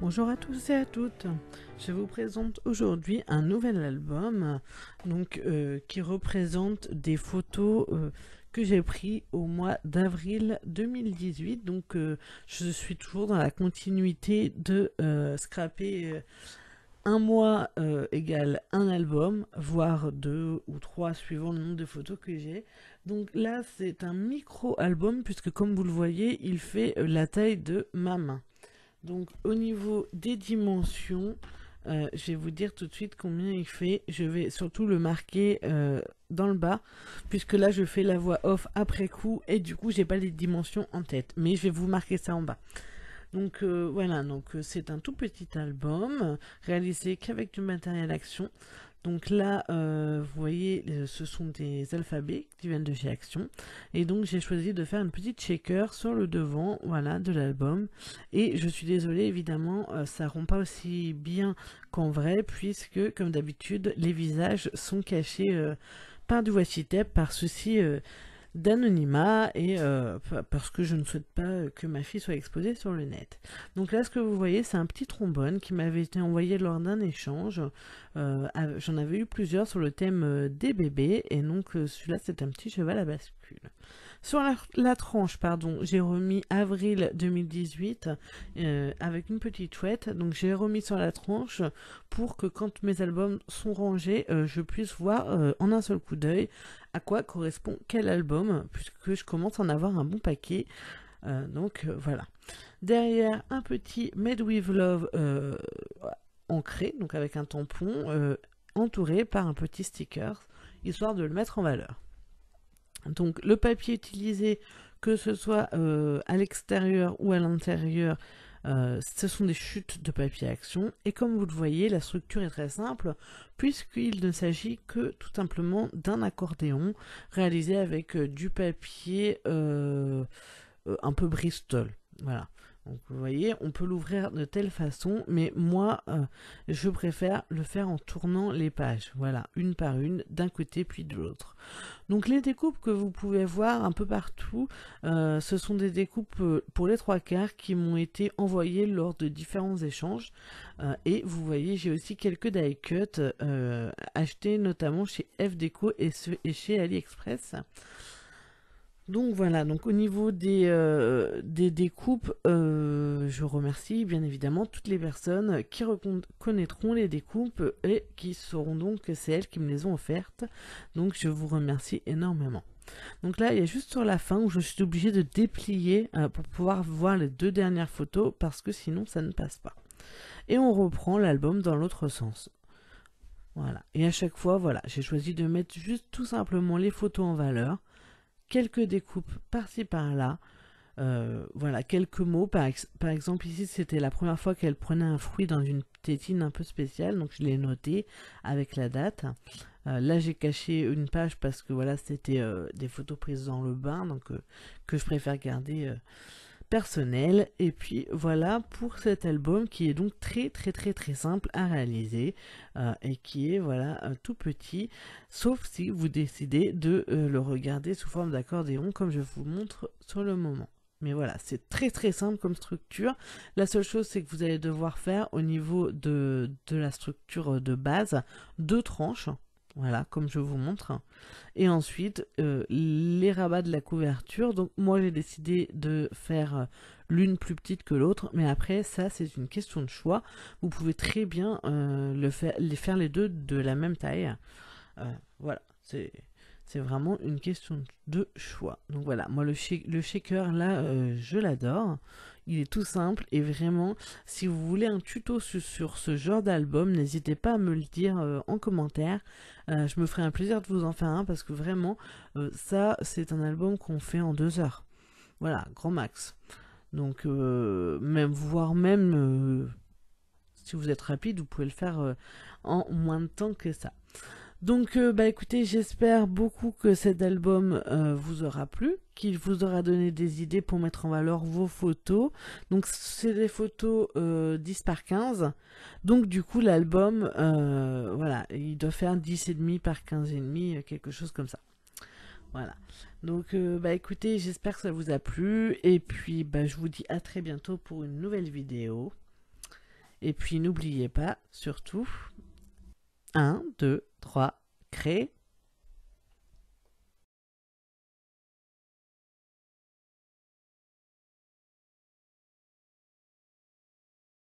Bonjour à tous et à toutes. Je vous présente aujourd'hui un nouvel album qui représente des photos que j'ai prises au mois d'avril 2018. Je suis toujours dans la continuité de scraper un mois égale un album, voire deux ou trois suivant le nombre de photos que j'ai. Donc là, c'est un micro-album puisque comme vous le voyez, il fait la taille de ma main. Donc au niveau des dimensions, je vais vous dire tout de suite combien il fait. Je vais surtout le marquer dans le bas, puisque là je fais la voix off après coup et du coup j'ai pas les dimensions en tête. Mais je vais vous marquer ça en bas. C'est un tout petit album réalisé qu'avec du matériel Action. Donc là, vous voyez, ce sont des alphabets qui viennent de chez Action. Et donc j'ai choisi de faire une petite shaker sur le devant, voilà, de l'album. Et je suis désolée, évidemment, ça rend pas aussi bien qu'en vrai, puisque, comme d'habitude, les visages sont cachés par du washi tape, par souci d'anonymat et parce que je ne souhaite pas que ma fille soit exposée sur le net. Donc là, ce que vous voyez, c'est un petit trombone qui m'avait été envoyé lors d'un échange. J'en avais eu plusieurs sur le thème des bébés et donc celui-là, c'est un petit cheval à bascule. Sur la tranche, pardon, j'ai remis avril 2018 avec une petite chouette. Donc j'ai remis sur la tranche pour que quand mes albums sont rangés, je puisse voir en un seul coup d'œil à quoi correspond quel album, puisque je commence à en avoir un bon paquet. Voilà. Derrière, un petit Made with Love ancré, donc avec un tampon entouré par un petit sticker, histoire de le mettre en valeur. Donc le papier utilisé, que ce soit à l'extérieur ou à l'intérieur, ce sont des chutes de papier Action. Et comme vous le voyez, la structure est très simple, puisqu'il ne s'agit que tout simplement d'un accordéon réalisé avec du papier un peu Bristol. Voilà. Donc vous voyez, on peut l'ouvrir de telle façon, mais moi, je préfère le faire en tournant les pages. Voilà, une par une, d'un côté puis de l'autre. Donc les découpes que vous pouvez voir un peu partout, ce sont des découpes pour les trois quarts qui m'ont été envoyées lors de différents échanges. Et vous voyez, j'ai aussi quelques die cuts achetés notamment chez FDeco et chez AliExpress. Donc voilà, donc au niveau des découpes, je remercie bien évidemment toutes les personnes qui reconnaîtront les découpes et qui sauront donc que c'est elles qui me les ont offertes. Donc je vous remercie énormément. Donc là, il y a juste sur la fin où je suis obligée de déplier pour pouvoir voir les deux dernières photos parce que sinon ça ne passe pas. Et on reprend l'album dans l'autre sens. Voilà. Et à chaque fois, voilà, j'ai choisi de mettre juste tout simplement les photos en valeur. Quelques découpes par-ci par-là, voilà, quelques mots. Par exemple, ici, c'était la première fois qu'elle prenait un fruit dans une tétine un peu spéciale, donc je l'ai noté avec la date. Là, j'ai caché une page parce que voilà, c'était des photos prises dans le bain, que je préfère garder personnel. Et puis voilà pour cet album qui est donc très très très très simple à réaliser et qui est voilà tout petit, sauf si vous décidez de le regarder sous forme d'accordéon comme je vous montre sur le moment. Mais voilà, c'est très très simple comme structure. La seule chose, c'est que vous allez devoir faire au niveau de la structure de base deux tranches. Voilà, comme je vous montre. Et ensuite, les rabats de la couverture. Donc moi, j'ai décidé de faire l'une plus petite que l'autre. Mais après, ça, c'est une question de choix. Vous pouvez très bien faire les deux de la même taille. Voilà, c'est vraiment une question de choix. Donc voilà, moi le shaker là, je l'adore. Il est tout simple et vraiment, si vous voulez un tuto sur ce genre d'album, n'hésitez pas à me le dire en commentaire. Je me ferai un plaisir de vous en faire un parce que vraiment, ça c'est un album qu'on fait en 2 heures. Voilà, grand max. Donc voire même, si vous êtes rapide, vous pouvez le faire en moins de temps que ça. Donc, bah écoutez, j'espère beaucoup que cet album vous aura plu, qu'il vous aura donné des idées pour mettre en valeur vos photos. Donc, c'est des photos 10 par 15. Donc, du coup, l'album, voilà, il doit faire 10,5 par 15,5, quelque chose comme ça. Voilà. Donc, bah écoutez, j'espère que ça vous a plu. Et puis, bah, je vous dis à très bientôt pour une nouvelle vidéo. Et puis n'oubliez pas, surtout, 1, 2, 3, créer.